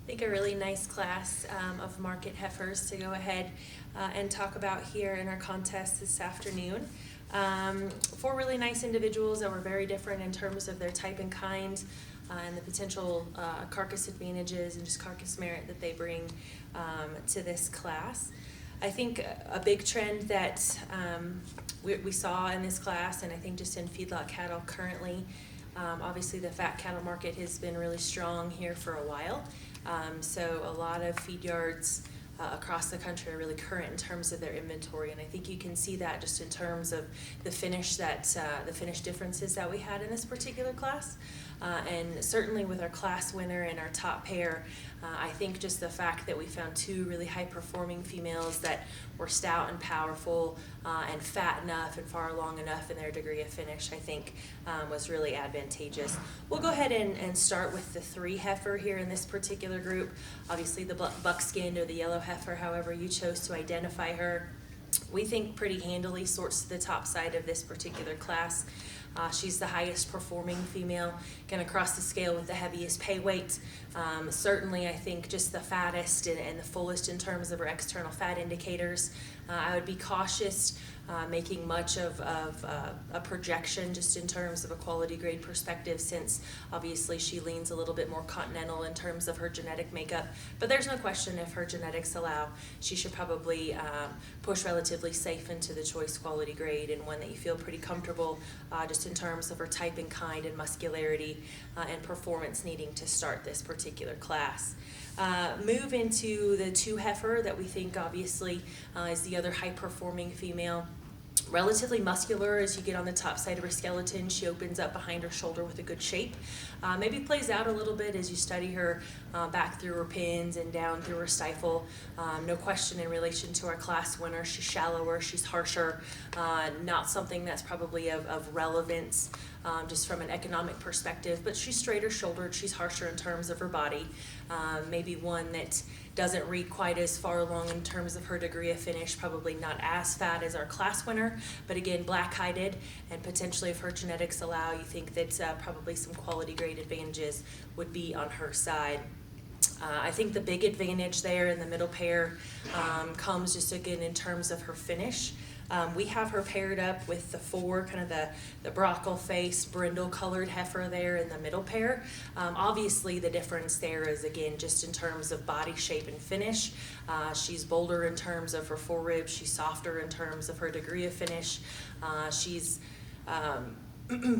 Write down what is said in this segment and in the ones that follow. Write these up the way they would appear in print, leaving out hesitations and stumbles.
I think a really nice class of market heifers to go ahead and talk about here in our contest this afternoon. Four really nice individuals that were very different in terms of their type and kind and the potential carcass advantages and just carcass merit that they bring to this class. I think a big trend that we saw in this class, and I think just in feedlot cattle currently, obviously the fat cattle market has been really strong here for a while. So a lot of feed yards across the country are really current in terms of their inventory, and I think you can see that just in terms of the finish differences that we had in this particular class. And certainly with our class winner and our top pair, I think just the fact that we found two really high-performing females that were stout and powerful and fat enough and far along enough in their degree of finish, I think was really advantageous. We'll go ahead and start with the 3 heifer here in this particular group. Obviously the buckskin or the yellow heifer, however you chose to identify her, we think pretty handily sorts to the top side of this particular class. She's the highest performing female, going to cross the scale with the heaviest pay weight. Certainly, I think just the fattest and the fullest in terms of her external fat indicators. I would be cautious making much of a projection just in terms of a quality grade perspective, since obviously she leans a little bit more continental in terms of her genetic makeup. But there's no question, if her genetics allow, she should probably push relatively safe into the choice quality grade, and one that you feel pretty comfortable just in terms of her type and kind and muscularity and performance needing to start this particular class. Move into the 2 heifer that we think obviously is the other high performing female. Relatively muscular as you get on the top side of her skeleton. She opens up behind her shoulder with a good shape. Maybe plays out a little bit as you study her back through her pins and down through her stifle. No question in relation to our class winner, she's shallower, she's harsher, not something that's probably of relevance just from an economic perspective, but she's straighter shouldered, she's harsher in terms of her body. Maybe one that doesn't read quite as far along in terms of her degree of finish, probably not as fat as our class winner, but again, black-hided, and potentially if her genetics allow, you think that probably some quality grade advantages would be on her side. I think the big advantage there in the middle pair comes just again in terms of her finish. We have her paired up with the 4, kind of the brockle-faced, brindle-colored heifer there in the middle pair. Obviously, the difference there is, again, just in terms of body shape and finish. She's bolder in terms of her foreribs. She's softer in terms of her degree of finish. She's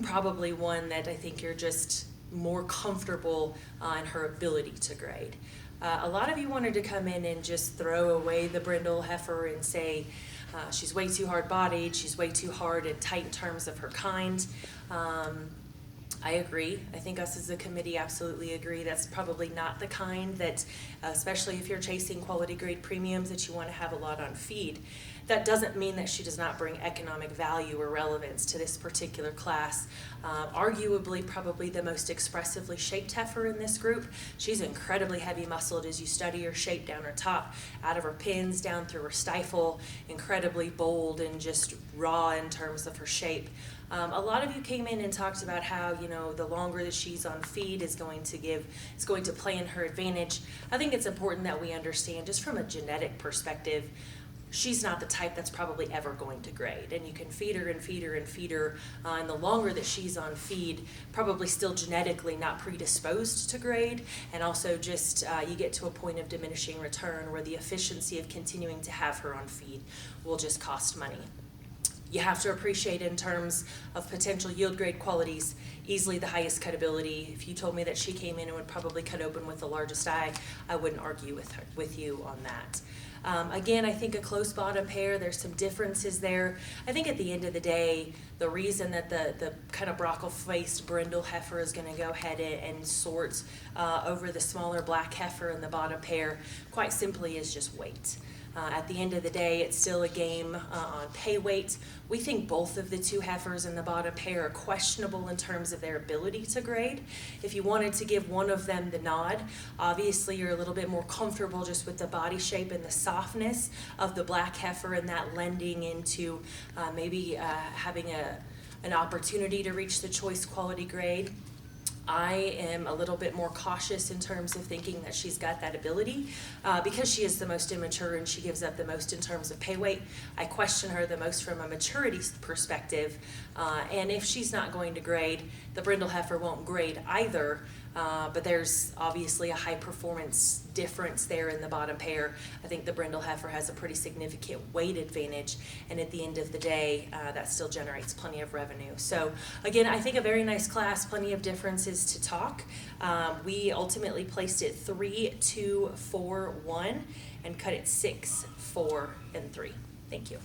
probably one that I think you're just more comfortable in her ability to grade. A lot of you wanted to come in and just throw away the brindle heifer and say, she's way too hard-bodied, she's way too hard and tight in terms of her kind. I agree. I think us as a committee absolutely agree. That's probably not the kind that, especially if you're chasing quality grade premiums, that you want to have a lot on feed. That doesn't mean that she does not bring economic value or relevance to this particular class. Arguably, probably the most expressively shaped heifer in this group. She's incredibly heavy muscled as you study her shape down her top, out of her pins, down through her stifle, incredibly bold and just raw in terms of her shape. A lot of you came in and talked about how, the longer that she's on feed is going to play in her advantage. I think it's important that we understand, just from a genetic perspective, she's not the type that's probably ever going to grade, and you can feed her and feed her and feed her, and the longer that she's on feed, probably still genetically not predisposed to grade, and also just you get to a point of diminishing return where the efficiency of continuing to have her on feed will just cost money. You have to appreciate, in terms of potential yield grade qualities, easily the highest cutability. If you told me that she came in and would probably cut open with the largest eye, I wouldn't argue with you on that. Again, I think a close bottom pair, there's some differences there. I think at the end of the day, the reason that the kind of brockle-faced brindle heifer is going to go ahead and sort over the smaller black heifer in the bottom pair, quite simply, is just weight. At the end of the day, it's still a game on pay weight. We think both of the 2 heifers in the bottom pair are questionable in terms of their ability to grade. If you wanted to give one of them the nod, obviously you're a little bit more comfortable just with the body shape and the softness of the black heifer, and that lending into maybe having an opportunity to reach the choice quality grade. I am a little bit more cautious in terms of thinking that she's got that ability because she is the most immature and she gives up the most in terms of pay weight. I question her the most from a maturity perspective, and if she's not going to grade, the brindle heifer won't grade either. But there's obviously a high performance difference there in the bottom pair. I think the brindle heifer has a pretty significant weight advantage, and at the end of the day, that still generates plenty of revenue. So again, I think a very nice class, plenty of differences to talk. We ultimately placed it 3, 2, 4, 1, and cut it 6, 4, and 3. Thank you.